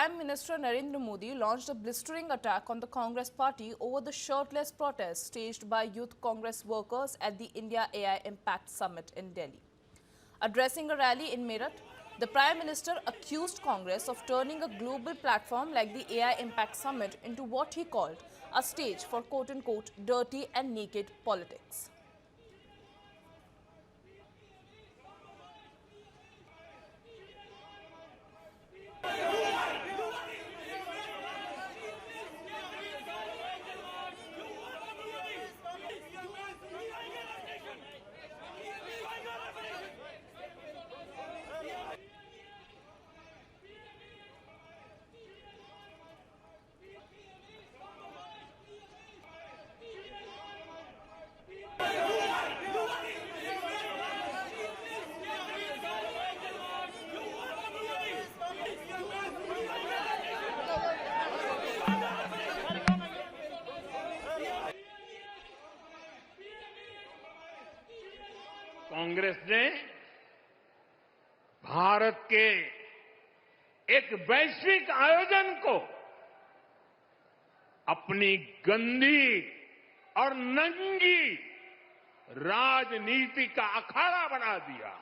Prime Minister Narendra Modi launched a blistering attack on the Congress party over the shirtless protest staged by Youth Congress workers at the India AI Impact Summit in Delhi. Addressing a rally in Meerut, the Prime Minister accused Congress of turning a global platform like the AI Impact Summit into what he called a stage for quote-unquote dirty and naked politics. Congress ने भारत के एक वैश्विक आयोजन को अपनी गंदी और नंगी राजनीति का अखाड़ा बना दिया।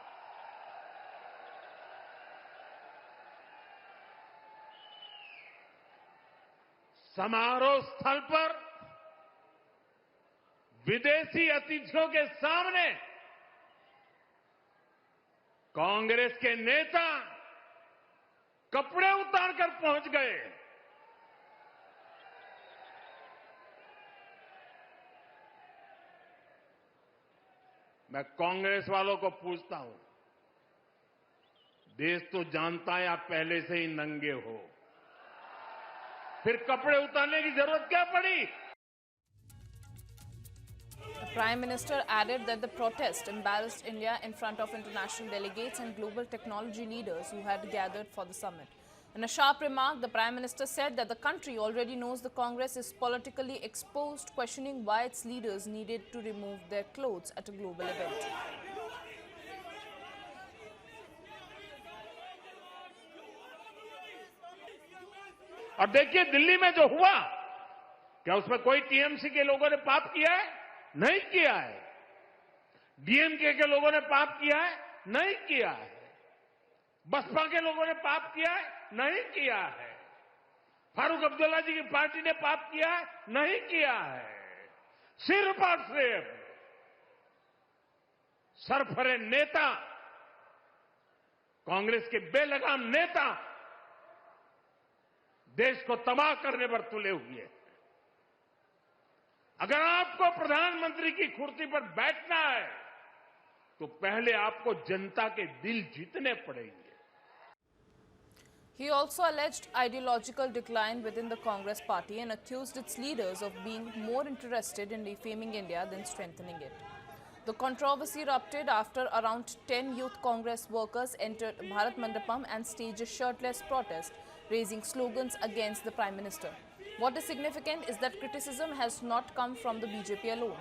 समारोह स्थल पर विदेशी अतिथियों के सामने कांग्रेस के नेता कपड़े उतारकर पहुंच गए। मैं कांग्रेस वालों को पूछता हूं, देश तो जानता है आप पहले से ही नंगे हो, फिर कपड़े उतारने की जरूरत क्या पड़ी? The Prime Minister added that the protest embarrassed India in front of international delegates and global technology leaders who had gathered for the summit. In a sharp remark, the Prime Minister said that the country already knows the Congress is politically exposed, questioning why its leaders needed to remove their clothes at a global event. और देखिए दिल्ली में जो हुआ, क्या उसमें कोई TMC के लोगों ने पाप किया है? नहीं किया है। डीएमके के लोगों ने पाप किया है? नहीं किया है। बसपा के लोगों ने पाप किया है? नहीं किया है। फारूक अब्दुल्ला जी की पार्टी ने पाप किया है? नहीं किया है। सिर्फ और सिर्फ सरफरे नेता, कांग्रेस के बेलगाम नेता देश को तबाह करने पर तुले हुए हैं। अगर आपको प्रधानमंत्री की कुर्सी पर बैठना है तो पहले आपको जनता के दिल जीतने पड़ेंगे। He also alleged ideological decline within the Congress party and accused its leaders of being more interested in defaming India than strengthening it. The controversy erupted after around 10 youth Congress workers entered Bharat Mandapam and staged a shirtless protest, raising slogans against the Prime Minister. What is significant is that criticism has not come from the BJP alone.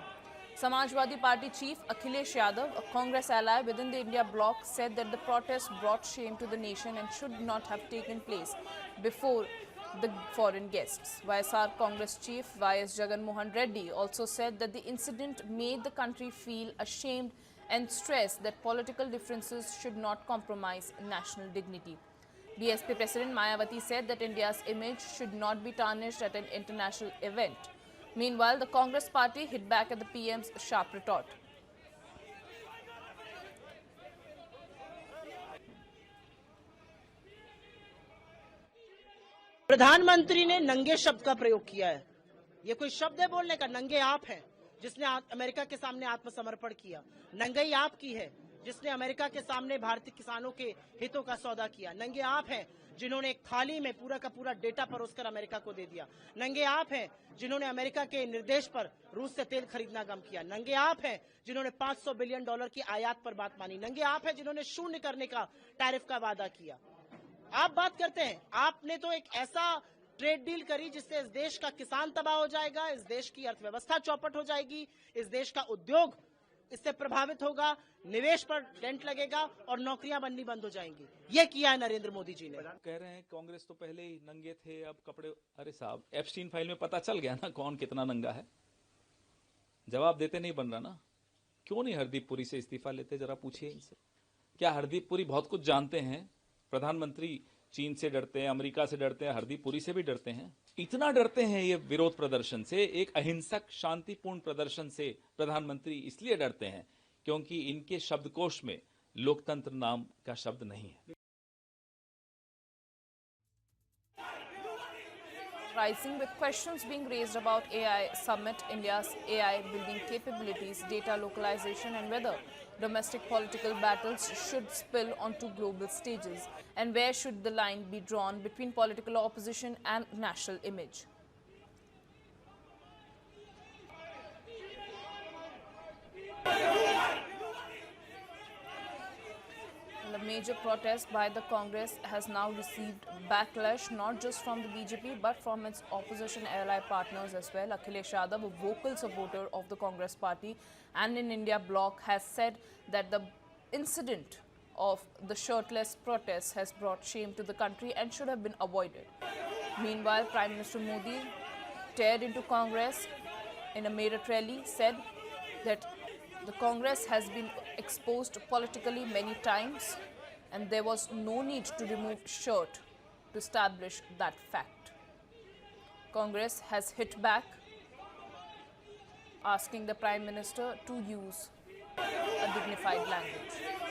Samajwadi Party chief Akhilesh Yadav, a Congress ally within the India bloc, said that the protest brought shame to the nation and should not have taken place before the foreign guests. YSR Congress chief Y.S. Jagan Mohan Reddy also said that the incident made the country feel ashamed and stressed that political differences should not compromise national dignity. BSP President Mayawati said that India's image should not be tarnished at an international event. Meanwhile, the Congress party hit back at the PM's sharp retort. प्रधानमंत्री ने नंगे शब्द का प्रयोग किया है। ये कोई शब्द है बोलने का? नंगे आप हैं जिसने अमेरिका के सामने आत्मसमर्पण किया। नंगई आप की है जिसने अमेरिका के सामने भारतीय किसानों के हितों का सौदा किया। नंगे आप हैं जिन्होंने एक थाली में पूरा का पूरा डेटा परोसकर अमेरिका को दे दिया। नंगे आप हैं जिन्होंने अमेरिका के निर्देश पर रूस से तेल खरीदना कम किया। नंगे आप हैं जिन्होंने $500 बिलियन की आयात पर बात मानी। नंगे आप हैं जिन्होंने शून्य करने का टैरिफ का वादा किया। आप बात करते हैं, आपने तो एक ऐसा ट्रेड डील करी जिससे इस देश का किसान तबाह हो जाएगा, इस देश की अर्थव्यवस्था चौपट हो जाएगी, इस देश का उद्योग इससे प्रभावित होगा, निवेश पर डेंट लगेगा और नौकरियां बननी बंद हो जाएंगी। ये किया है नरेंद्र मोदी जी ने। कह रहे हैं कांग्रेस तो पहले ही नंगे थे, अब कपड़े। अरे साहब, एप्स्टीन फाइल में पता चल गया ना कौन कितना नंगा है। जवाब देते नहीं बन रहा ना। क्यों नहीं हरदीप पुरी से इस्तीफा लेते, जरा पूछिए इनसे। क्या हरदीप पुरी बहुत कुछ जानते हैं? प्रधानमंत्री चीन से डरते हैं, अमेरिका से डरते हैं, हरदीप पुरी से भी डरते हैं। इतना डरते हैं ये विरोध प्रदर्शन से, एक अहिंसक शांतिपूर्ण प्रदर्शन से प्रधानमंत्री इसलिए डरते हैं क्योंकि इनके शब्दकोश में लोकतंत्र नाम का शब्द नहीं है। Rising with questions being raised about AI Summit, India's AI building capabilities, data localization, and whether domestic political battles should spill onto global stages, and where should the line be drawn between political opposition and national image. The major protest by the Congress has now received backlash not just from the BJP but from its opposition ally partners as well. Akhilesh Yadav, a vocal supporter of the Congress party and in India bloc, has said that the incident of the shirtless protests has brought shame to the country and should have been avoided. Meanwhile, Prime Minister Modi teared into Congress in a Meerut rally, said that the Congress has been exposed politically many times and there was no need to remove shirt to establish that fact. Congress has hit back, asking the Prime Minister to use a dignified language.